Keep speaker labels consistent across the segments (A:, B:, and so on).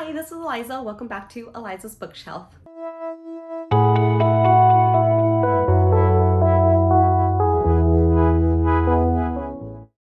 A: Hi, this is Eliza. Welcome back to Eliza's Bookshelf.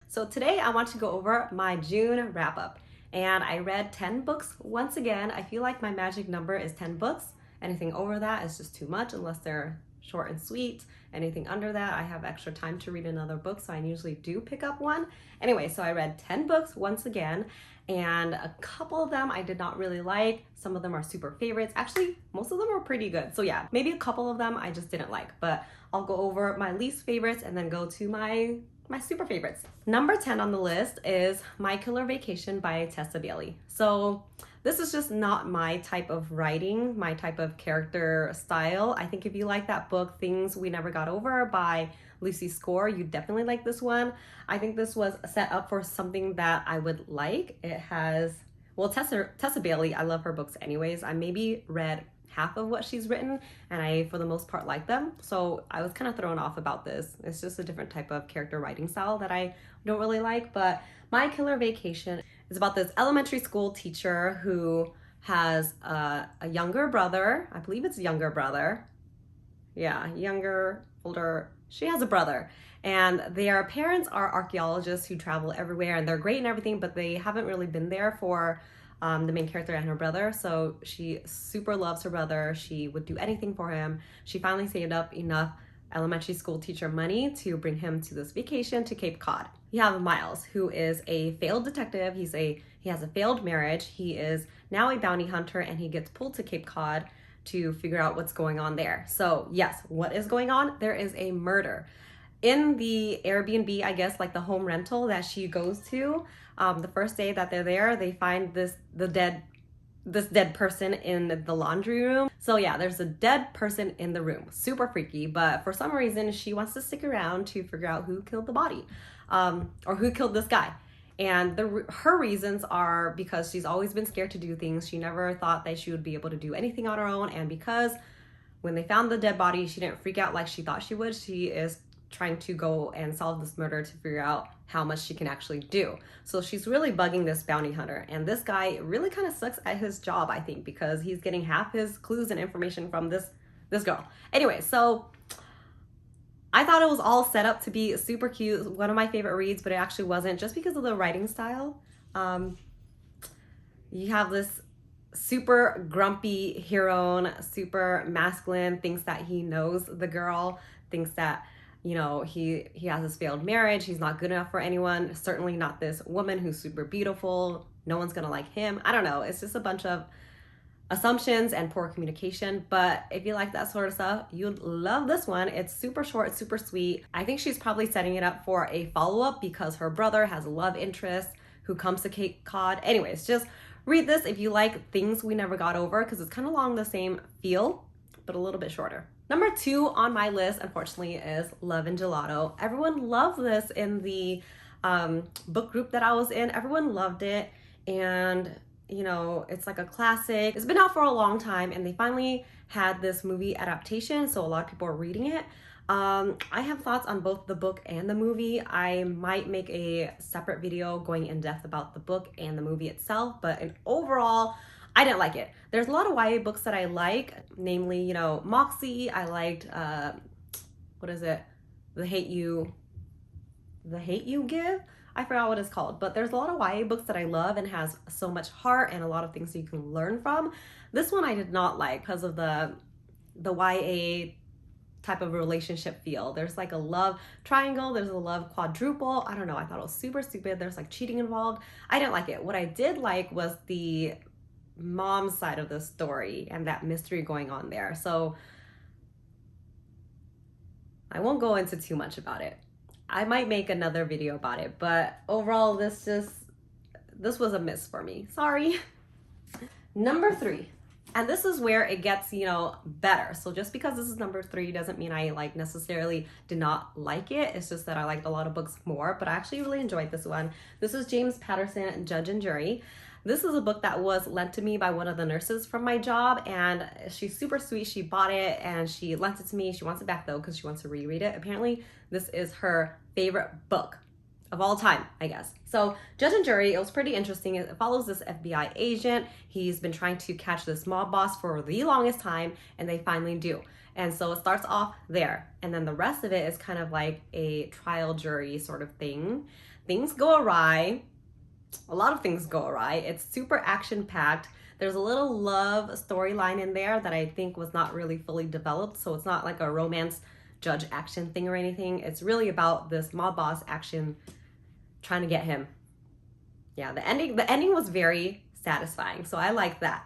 A: So today I want to go over my June wrap-up, and I read 10 books once again. I feel like my magic number is 10 books. Anything over that is just too much unless they're short and sweet. Anything under that, I have extra time to read another book, so I usually do pick up one. Anyway, so I read 10 books once again, and a couple of them I did not really like. Some of them are super favorites. Actually, most of them are pretty good. So yeah, maybe a couple of them I just didn't like, but I'll go over my least favorites and then go to my super favorites. Number 10 on the list is My Killer Vacation by Tessa Bailey. So this is just not my type of writing, my type of character style. I think if you like that book, Things We Never Got Over by Lucy Score, you definitely like this one. I think this was set up for something that I would like. It has, well, Tessa Bailey, I love her books anyways. I maybe read half of what she's written, and I, for the most part, like them. So I was kind of thrown off about this. It's just a different type of character writing style that I don't really like. But My Killer Vacation is about this elementary school teacher who has a younger brother. I believe it's a younger brother. Yeah, younger, older. She has a brother. And their parents are archaeologists who travel everywhere, and they're great and everything, but they haven't really been there for the main character and her brother. So she super loves her brother. She would do anything for him. She finally saved up enough elementary school teacher money to bring him to this vacation to Cape Cod. You have Miles, who is a failed detective. He has a failed marriage. He is now a bounty hunter, and he gets pulled to Cape Cod to figure out what's going on there. So yes, what is going on? There is a murder. In the Airbnb, I guess, like the home rental that she goes to, the first day that they're there, they find this dead person in the laundry room. So yeah, there's a dead person in the room. Super freaky, but for some reason, she wants to stick around to figure out who killed the body, or who killed this guy. And her reasons are because she's always been scared to do things. She never thought that she would be able to do anything on her own. And because when they found the dead body, she didn't freak out like she thought she would. She is trying to go and solve this murder to figure out how much she can actually do. So she's really bugging this bounty hunter. And this guy really kind of sucks at his job, I think, because he's getting half his clues and information from this girl. Anyway, so I thought it was all set up to be super cute. One of my favorite reads, but it actually wasn't, just because of the writing style. You have this super grumpy hero, super masculine, thinks that he knows the girl, thinks that, you know, he has this failed marriage, he's not good enough for anyone, certainly not this woman who's super beautiful, no one's gonna like him. I don't know, it's just a bunch of assumptions and poor communication. But if you like that sort of stuff, you'd love this one. It's super short, super sweet. I think she's probably setting it up for a follow-up because her brother has a love interest who comes to Cape Cod. Anyways, just read this if you like Things We Never Got Over, because it's kind of along the same feel, but a little bit shorter. Number 2 on my list, unfortunately, is Love and Gelato. Everyone loved this in the book group that I was in. Everyone loved it, and you know, it's like a classic. It's been out for a long time, and they finally had this movie adaptation, so a lot of people are reading it. I have thoughts on both the book and the movie. I might make a separate video going in depth about the book and the movie itself, but overall, I didn't like it. There's a lot of YA books that I like, namely, you know, Moxie. I liked, what is it? The Hate You Give? I forgot what it's called, but there's a lot of YA books that I love and has so much heart and a lot of things that you can learn from. This one I did not like because of the YA type of relationship feel. There's like a love triangle, there's a love quadruple. I don't know, I thought it was super stupid. There's like cheating involved. I didn't like it. What I did like was the mom's side of the story and that mystery going on there. So I won't go into too much about it. I might make another video about it, but overall this was a miss for me. Sorry. Number 3. And this is where it gets, you know, better. So just because this is number 3 doesn't mean I like necessarily did not like it. It's just that I liked a lot of books more, but I actually really enjoyed this one. This is James Patterson, Judge and Jury. This is a book that was lent to me by one of the nurses from my job, and she's super sweet. She bought it and she lent it to me. She wants it back though because she wants to reread it. Apparently this is her favorite book of all time, I guess. So Judge and Jury, it was pretty interesting. It follows this FBI agent. He's been trying to catch this mob boss for the longest time, and they finally do. And so it starts off there. And then the rest of it is kind of like a trial jury sort of thing. Things go awry. A lot of things go awry. It's super action-packed. There's a little love storyline in there that I think was not really fully developed. So it's not like a romance judge action thing or anything. It's really about this mob boss action trying to get him. Yeah, the ending was very satisfying, so I like that.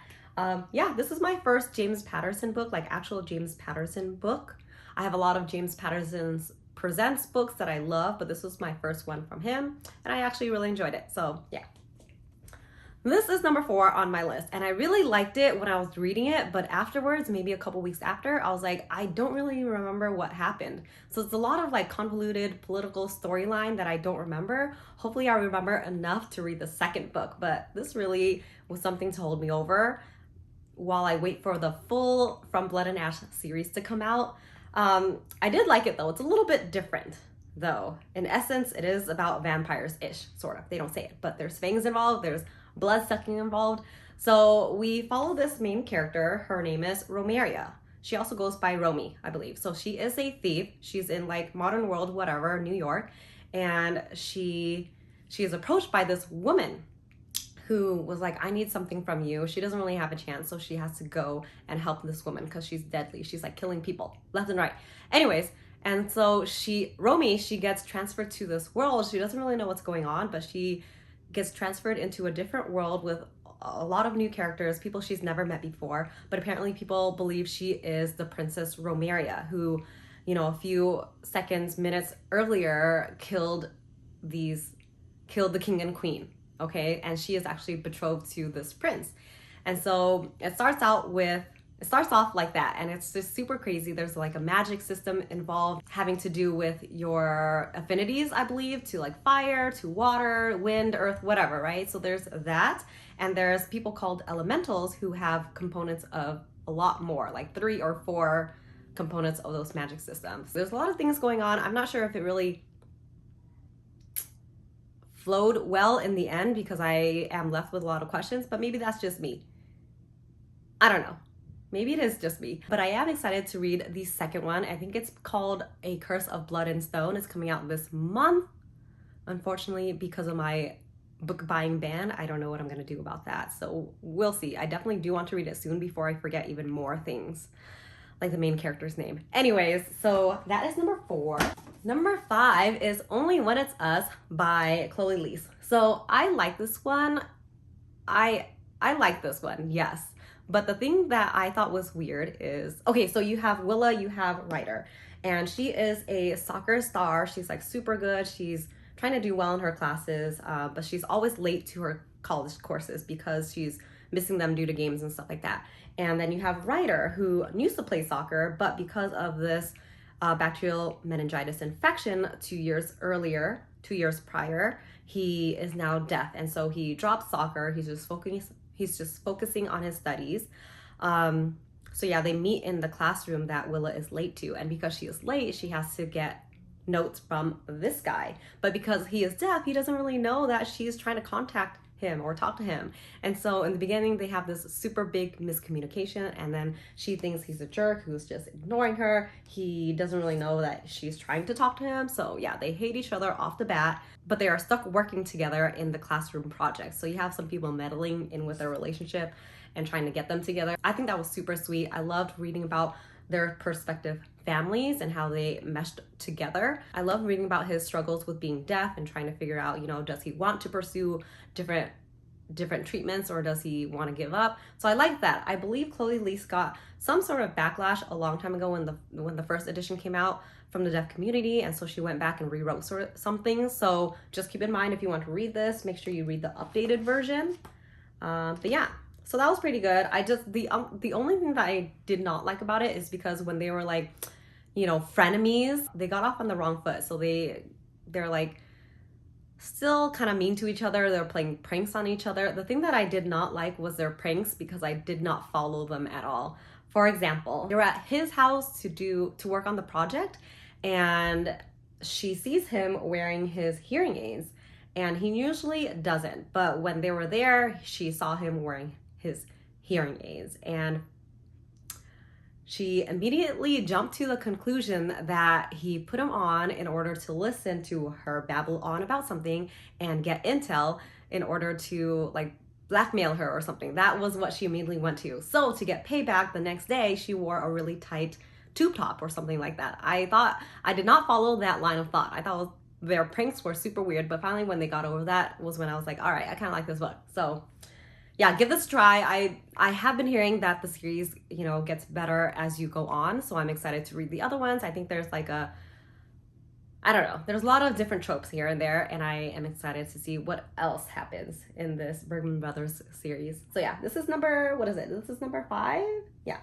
A: Yeah, this is my first James Patterson book, like actual James Patterson book. I have a lot of James Patterson's Presents books that I love, but this was my first one from him, and I actually really enjoyed it. So yeah. This is number 4 on my list, and I really liked it when I was reading it, but afterwards, maybe a couple weeks after, I was like, I don't really remember what happened. So it's a lot of like convoluted political storyline that I don't remember. Hopefully I remember enough to read the second book, but this really was something to hold me over while I wait for the full From Blood and Ash series to come out. I did like it though. It's a little bit different though. In essence, it is about vampires-ish, sort of. They don't say it, but there's fangs involved, there's blood sucking involved. So we follow this main character. Her name is Romeria. She also goes by Romy, I believe. So she is a thief. She's in like modern world, whatever, New York. And she is approached by this woman who was like, I need something from you. She doesn't really have a chance, so she has to go and help this woman because she's deadly. She's like killing people left and right. Anyways, and so Romy gets transferred to this world. She doesn't really know what's going on, but she gets transferred into a different world with a lot of new characters, people she's never met before, but apparently people believe she is the Princess Romeria, who, you know, a few minutes earlier killed the king and queen, okay? And she is actually betrothed to this prince. And so it starts off like that, and it's just super crazy. There's like a magic system involved having to do with your affinities, I believe, to like fire, to water, wind, earth, whatever, right? So there's that, and there's people called elementals who have components of a lot more, like 3 or 4 components of those magic systems. There's a lot of things going on. I'm not sure if it really flowed well in the end because I am left with a lot of questions, but maybe that's just me. I don't know. Maybe it is just me, but I am excited to read the second one. I think it's called A Curse of Blood and Stone. It's coming out this month. Unfortunately, because of my book buying ban, I don't know what I'm gonna do about that. So we'll see. I definitely do want to read it soon before I forget even more things, like the main character's name. Anyways, so that is number 4. Number 5 is Only When It's Us by Chloe Leese. So I like this one. I like this one, yes. But the thing that I thought was weird is, okay, so you have Willa, you have Ryder, and she is a soccer star. She's like super good. She's trying to do well in her classes, but she's always late to her college courses because she's missing them due to games and stuff like that. And then you have Ryder, who used to play soccer, but because of this bacterial meningitis infection 2 years prior, he is now deaf. And so he dropped soccer. He's just focusing on his studies. So yeah, they meet in the classroom that Willa is late to. And because she is late, she has to get notes from this guy. But because he is deaf, he doesn't really know that she's trying to contact him or talk to him. And so in the beginning, they have this super big miscommunication, and then she thinks he's a jerk who's just ignoring her. He doesn't really know that she's trying to talk to him. So yeah, they hate each other off the bat, but they are stuck working together in the classroom project. So you have some people meddling in with their relationship and trying to get them together. I think that was super sweet. I loved reading about their perspective families and how they meshed together. I love reading about his struggles with being deaf and trying to figure out, you know, does he want to pursue different treatments or does he want to give up? So I like that. I believe Chloe Leese got some sort of backlash a long time ago when the first edition came out from the deaf community, and so she went back and rewrote some things. So just keep in mind, if you want to read this, make sure you read the updated version. But yeah, so that was pretty good. The only thing that I did not like about it is because when they were like, you know, frenemies, they got off on the wrong foot. So they're like still kind of mean to each other. They're playing pranks on each other. The thing that I did not like was their pranks because I did not follow them at all. For example, they were at his house to work on the project, and she sees him wearing his hearing aids, and he usually doesn't. But when they were there, she saw him wearing his hearing aids, and she immediately jumped to the conclusion that he put them on in order to listen to her babble on about something and get intel in order to like blackmail her or something. That was what she immediately went to. So to get payback, the next day she wore a really tight tube top or something like that. I did not follow that line of thought. I thought their pranks were super weird, but finally when they got over that was when I was like, all right, I kind of like this book. So yeah, give this a try. I have been hearing that the series, you know, gets better as you go on, so I'm excited to read the other ones. I think there's like I don't know, there's a lot of different tropes here and there, and I am excited to see what else happens in this Bergman Brothers series. So yeah, this is number, what is it? This is number 5? Yeah,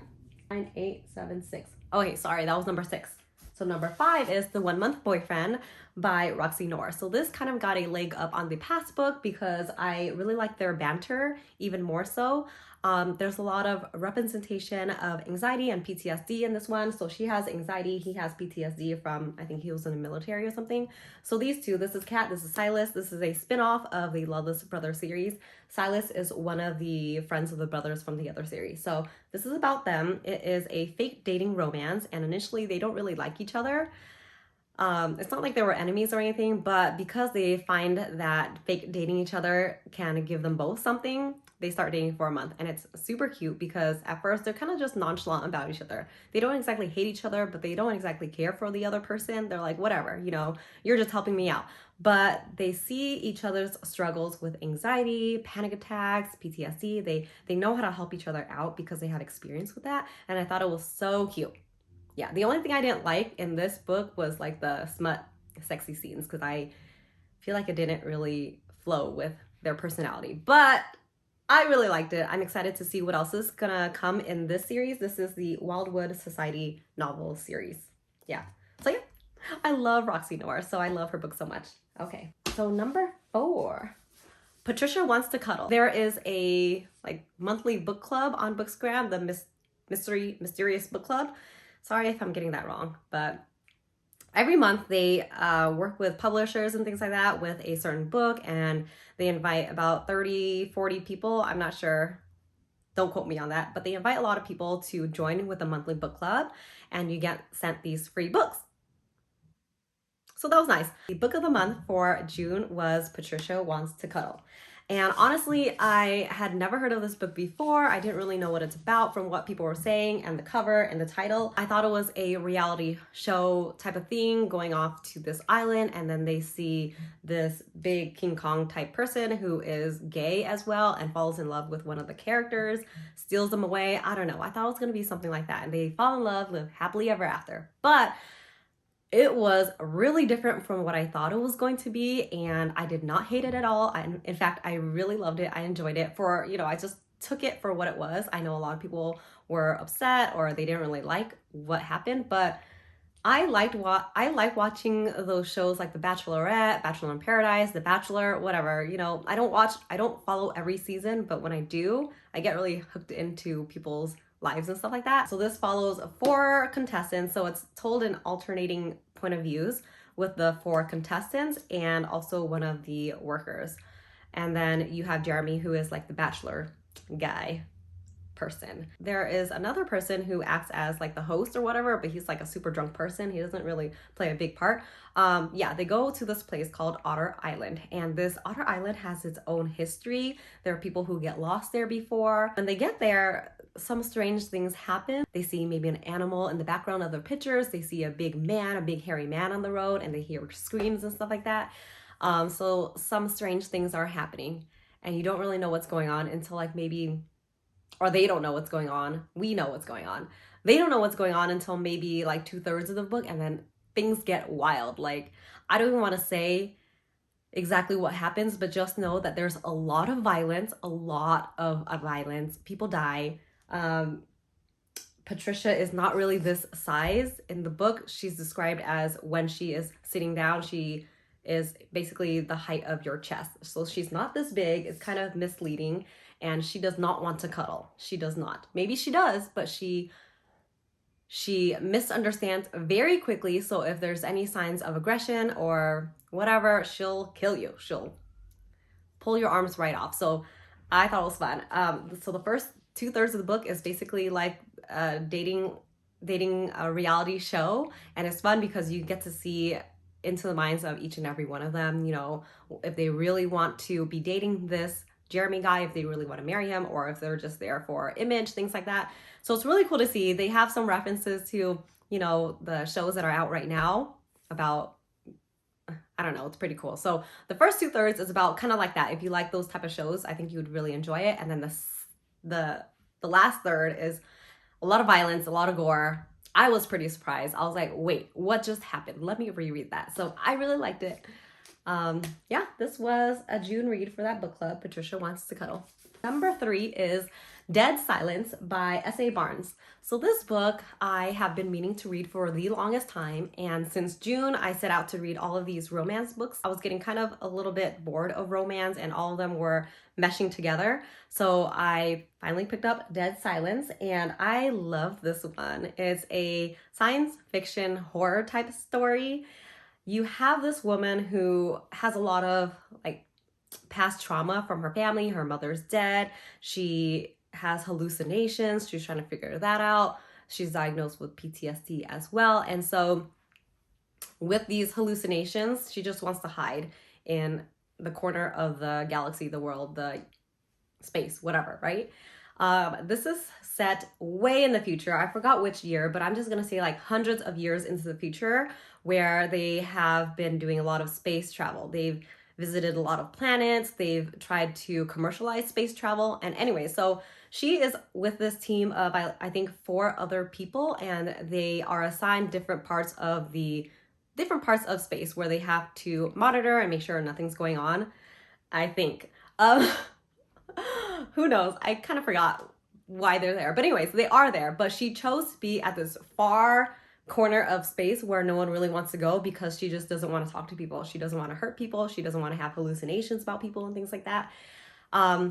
A: 9, 8, 7, 6. Okay, sorry, that was number 6. So number 5 is The 1 Month Boyfriend by Roxy Noor. So this kind of got a leg up on the past book because I really like their banter even more so. There's a lot of representation of anxiety and PTSD in this one. So she has anxiety, he has PTSD from, I think he was in the military or something. So these two, this is Kat, this is Silas. This is a spin-off of the Loveless Brothers series. Silas is one of the friends of the brothers from the other series. So this is about them. It is a fake dating romance, and initially they don't really like each other. It's not like they were enemies or anything, but because they find that fake dating each other can give them both something, they start dating for a month. And it's super cute because at first they're kind of just nonchalant about each other. They don't exactly hate each other, but they don't exactly care for the other person. They're like, whatever, you know, you're just helping me out. But they see each other's struggles with anxiety, panic attacks, PTSD. They know how to help each other out because they have experience with that. And I thought it was so cute. Yeah, the only thing I didn't like in this book was like the smut sexy scenes because I feel like it didn't really flow with their personality. But I really liked it. I'm excited to see what else is gonna come in this series. This is the Wildwood Society novel series. Yeah, so yeah, I love Roxy Noor, so I love her book so much. Okay, so number 4. Patricia Wants to Cuddle. There is a like monthly book club on Bookstagram, the Mysterious Book Club. Sorry if I'm getting that wrong, but every month they work with publishers and things like that with a certain book, and they invite about 30, 40 people. I'm not sure. Don't quote me on that, but they invite a lot of people to join with the monthly book club, and you get sent these free books. So that was nice. The book of the month for June was Patricia Wants to Cuddle. And honestly, I had never heard of this book before. I didn't really know what it's about from what people were saying and the cover and the title. I thought it was a reality show type of thing going off to this island, and then they see this big King Kong type person who is gay as well and falls in love with one of the characters, steals them away. I don't know. I thought it was going to be something like that. And they fall in love, live happily ever after. But it was really different from what I thought it was going to be, and I did not hate it at all. In fact, I really loved it. I enjoyed it for, you know, I just took it for what it was. I know a lot of people were upset or they didn't really like what happened, but I like watching those shows like The Bachelorette, Bachelor in Paradise, The Bachelor, whatever. You know, I don't follow every season, but when I do, I get really hooked into people's lives and stuff like that. So this follows 4 contestants, so it's told in alternating point of views with the 4 contestants and also one of the workers. And then you have Jeremy, who is like the bachelor guy person. There is another person who acts as like the host or whatever, but he's like a super drunk person. He doesn't really play a big part. Yeah, they go to this place called Otter Island, and this Otter Island has its own history. There are people who get lost there before. When they get there, some strange things happen. They see maybe an animal in the background of their pictures. They see a big man, a big hairy man on the road, and they hear screams and stuff like that. So some strange things are happening, and you don't really know what's going on until like maybe, or they don't know what's going on. We know what's going on. They don't know what's going on until maybe like 2/3 of the book, and then things get wild. Like, I don't even want to say exactly what happens, but just know that there's a lot of violence, People die. Patricia is not really this size. In the book, she's described as when she is sitting down, she is basically the height of your chest. So she's not this big. It's kind of misleading. And she does not want to cuddle. She does not. Maybe she does, but she She misunderstands very quickly, so if there's any signs of aggression or whatever, she'll kill you. She'll pull your arms right off. So I thought it was fun. So the first 2/3 of the book is basically like dating a reality show, and it's fun because you get to see into the minds of each and every one of them, you know, if they really want to be dating this Jeremy guy, if they really want to marry him, or if they're just there for image, things like that. So it's really cool to see. They have some references to, you know, the shows that are out right now about, I don't know, it's pretty cool. So the first 2/3 is about kind of like that. If you like those type of shows, I think you would really enjoy it. And then the last third is a lot of violence, a lot of gore. I was pretty surprised. I was like, wait, what just happened? Let me reread that. So I really liked it. Yeah, this was a June read for that book club. Patricia Wants to Cuddle. Number 3 is Dead Silence by S.A. Barnes. So this book I have been meaning to read for the longest time, and since June I set out to read all of these romance books. I was getting kind of a little bit bored of romance, and all of them were meshing together. So I finally picked up Dead Silence, and I love this one. It's a science fiction horror type story. You have this woman who has a lot of like past trauma from her family. Her mother's dead. She has hallucinations. She's trying to figure that out. She's diagnosed with PTSD as well. And so with these hallucinations, she just wants to hide in the corner of the galaxy, the world, the space, whatever, right? This is set way in the future. I forgot which year, but I'm just gonna say like hundreds of years into the future, where they have been doing a lot of space travel. They've visited a lot of planets. They've tried to commercialize space travel. And anyway, so she is with this team of, I think, 4 other people, and they are assigned different parts of space where they have to monitor and make sure nothing's going on, I think. Who knows? I kind of forgot why they're there. But anyways, they are there. But she chose to be at this far corner of space where no one really wants to go because she just doesn't want to talk to people. She doesn't want to hurt people. She doesn't want to have hallucinations about people and things like that.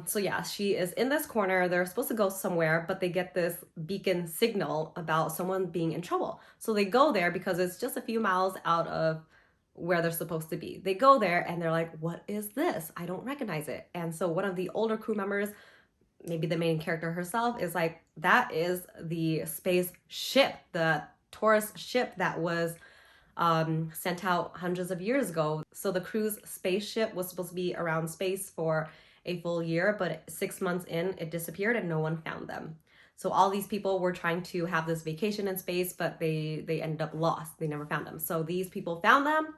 A: So yeah, she is in this corner. They're supposed to go somewhere, but they get this beacon signal about someone being in trouble. So they go there because it's just a few miles out of where they're supposed to be. They go there and they're like, what is this? I don't recognize it. And so one of the older crew members, maybe the main character herself, is like, that is the space ship, the Taurus ship that was sent out hundreds of years ago. So the crew's spaceship was supposed to be around space for a full year, but 6 months in, it disappeared and no one found them. So all these people were trying to have this vacation in space, but they ended up lost. They never found them. So these people found them,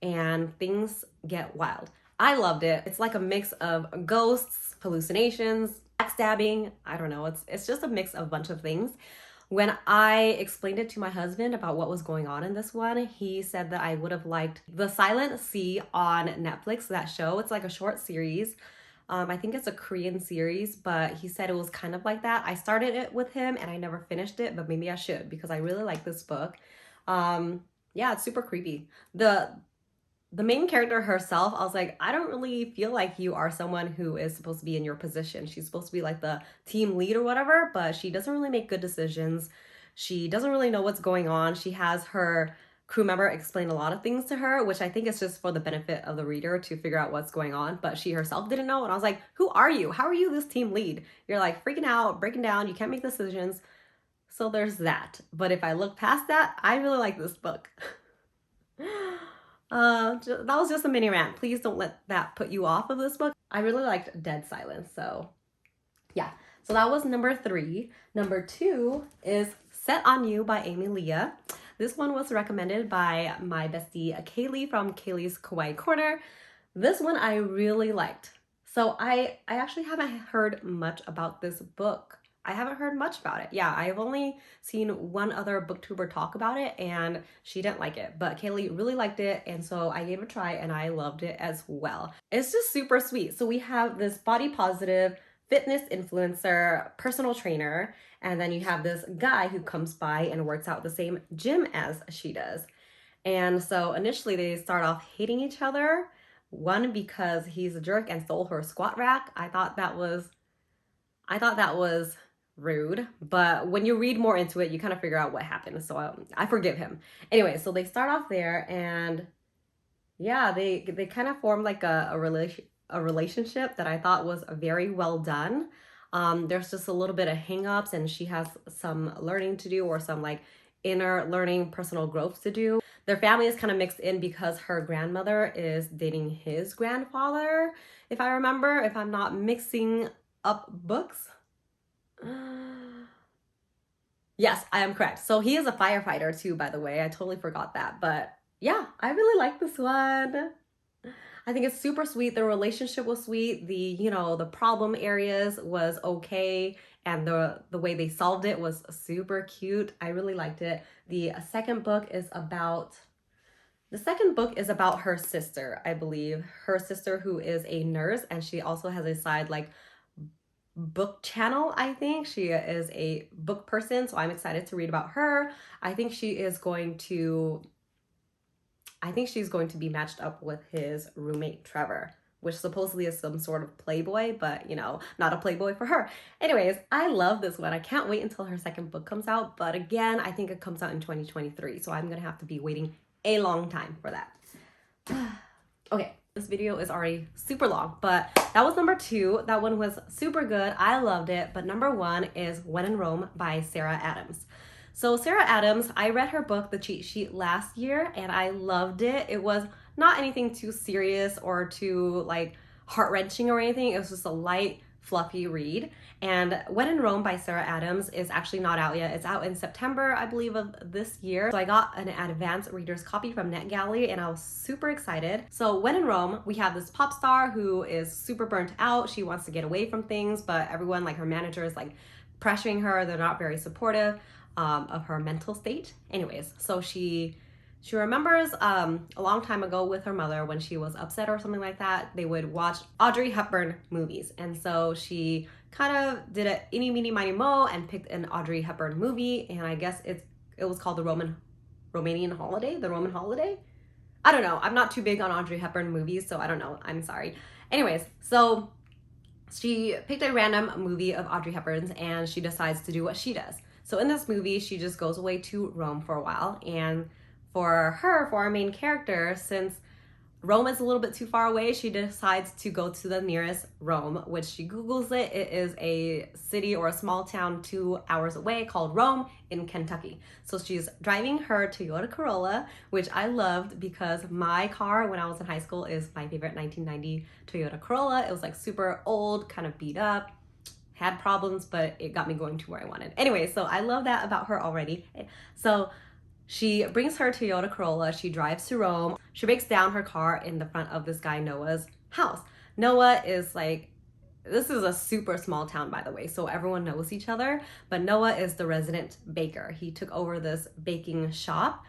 A: and things get wild. I loved it. It's like a mix of ghosts, hallucinations, backstabbing. I don't know. It's just a mix of a bunch of things. When I explained it to my husband about what was going on in this one, he said that I would have liked The Silent Sea on Netflix, that show. It's like a short series. I think it's a Korean series, but he said it was kind of like that. I started it with him and I never finished it, but maybe I should because I really like this book. Yeah, it's super creepy. The main character herself, I was like, I don't really feel like you are someone who is supposed to be in your position. She's supposed to be like the team lead or whatever, but she doesn't really make good decisions. She doesn't really know what's going on. She has her crew member explain a lot of things to her, which I think is just for the benefit of the reader to figure out what's going on, but she herself didn't know. And I was like, who are you? How are you this team lead? You're like freaking out, breaking down, you can't make decisions. So there's that. But if I look past that, I really like this book. That was just a mini rant. Please don't let that put you off of this book. I really liked Dead Silence, so yeah. So that was number 3. Number 2 is Set on You by Amy Leah. This one was recommended by my bestie Kaylee from Kaylee's Kawaii Corner. This one I really liked. So I actually haven't heard much about this book. I haven't heard much about it. Yeah, I've only seen one other booktuber talk about it and she didn't like it, but Kaylee really liked it, and so I gave it a try and I loved it as well. It's just super sweet. So we have this body positive fitness influencer, personal trainer, and then you have this guy who comes by and works out the same gym as she does. And so initially they start off hating each other. One, because he's a jerk and stole her squat rack. I thought that was rude, but when you read more into it, you kind of figure out what happened. So I forgive him. Anyway, so they start off there, and yeah, they kind of form like a relationship that I thought was very well done. There's just a little bit of hangups, and she has some learning to do, or some like inner learning, personal growth to do. Their family is kind of mixed in because her grandmother is dating his grandfather, if I remember, if I'm not mixing up books. Yes, I am correct. So he is a firefighter too, by the way. I totally forgot that. But yeah, I really like this one. I think it's super sweet. The relationship was sweet. The problem areas was okay. And the way they solved it was super cute. I really liked it. The second book is about her sister, I believe. Her sister, who is a nurse, and she also has a side like book channel. I think she is a book person, so I'm excited to read about her. I think she's going to be matched up with his roommate Trevor, which supposedly is some sort of playboy, but not a playboy for her. Anyways, I love this one. I can't wait until her second book comes out, but again, I think it comes out in 2023, so I'm gonna have to be waiting a long time for that. Okay, this video is already super long, but that was number 2. That one was super good. I loved it. But number 1 is When in Rome by Sarah Adams. So Sarah Adams, I read her book, The Cheat Sheet, last year, and I loved it. It was not anything too serious or too like heart-wrenching or anything. It was just a light, fluffy read. And When in Rome by Sarah Adams is actually not out yet. It's out in September, I believe, of this year. So I got an advanced reader's copy from NetGalley, and I was super excited. So When in Rome, we have this pop star who is super burnt out. She wants to get away from things, but everyone, like her manager, is like pressuring her. They're not very supportive of her mental state. Anyways, so she remembers a long time ago with her mother, when she was upset or something like that, they would watch Audrey Hepburn movies. And so she kind of did a eeny, meeny, miny, mo and picked an Audrey Hepburn movie. And I guess it was called the Romanian Holiday, the Roman Holiday. I don't know. I'm not too big on Audrey Hepburn movies, so I don't know. I'm sorry. Anyways, so she picked a random movie of Audrey Hepburn's, and she decides to do what she does. So in this movie, she just goes away to Rome for a while. And for our main character, since Rome is a little bit too far away, she decides to go to the nearest Rome, which she Googles it. It is a city or a small town 2 hours away called Rome in Kentucky. So she's driving her Toyota Corolla, which I loved because my car when I was in high school is my favorite 1990 Toyota Corolla. It was like super old, kind of beat up, had problems, but it got me going to where I wanted. Anyway, so I love that about her already. So she brings her Toyota Corolla, she drives to Rome, she breaks down her car in the front of this guy Noah's house. Noah is like, this is a super small town, by the way, so everyone knows each other, but Noah is the resident baker. He took over this baking shop.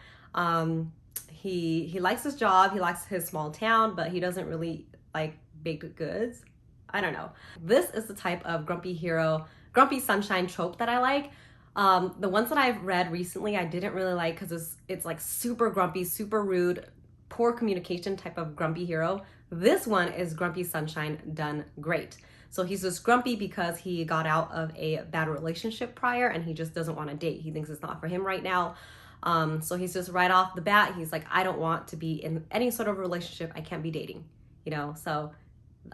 A: He likes his job, he likes his small town, but he doesn't really like baked goods. I don't know. This is the type of grumpy sunshine trope that I like. The ones that I've read recently, I didn't really like because it's like super grumpy, super rude, poor communication type of grumpy hero. This one is grumpy sunshine done great. So he's just grumpy because he got out of a bad relationship prior, and he just doesn't want to date. He thinks it's not for him right now. So he's just right off the bat, he's like, I don't want to be in any sort of relationship. I can't be dating, so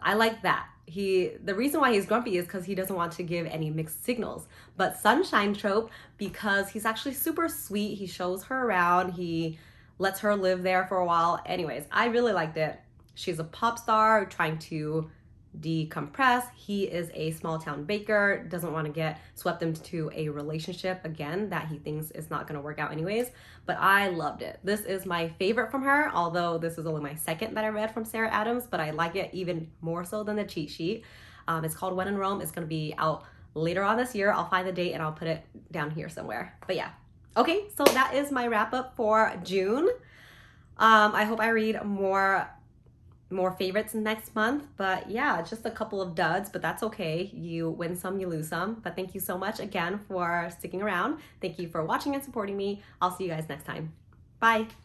A: I like that. The reason why he's grumpy is because he doesn't want to give any mixed signals. But sunshine trope, because he's actually super sweet. He shows her around. He lets her live there for a while. Anyways, I really liked it. She's a pop star trying to decompress. He is a small town baker, doesn't want to get swept into a relationship again that he thinks is not going to work out anyways. But I loved it. This is my favorite from her, although this is only my second that I read from Sarah Adams, but I like it even more so than The Cheat Sheet. It's called When in Rome. It's going to be out later on this year. I'll find the date and I'll put it down here somewhere. But yeah. Okay, so that is my wrap up for June. I hope I read more favorites next month, but yeah, just a couple of duds, but that's okay. You win some, you lose some. But thank you so much again for sticking around. Thank you for watching and supporting me. I'll see you guys next time. Bye.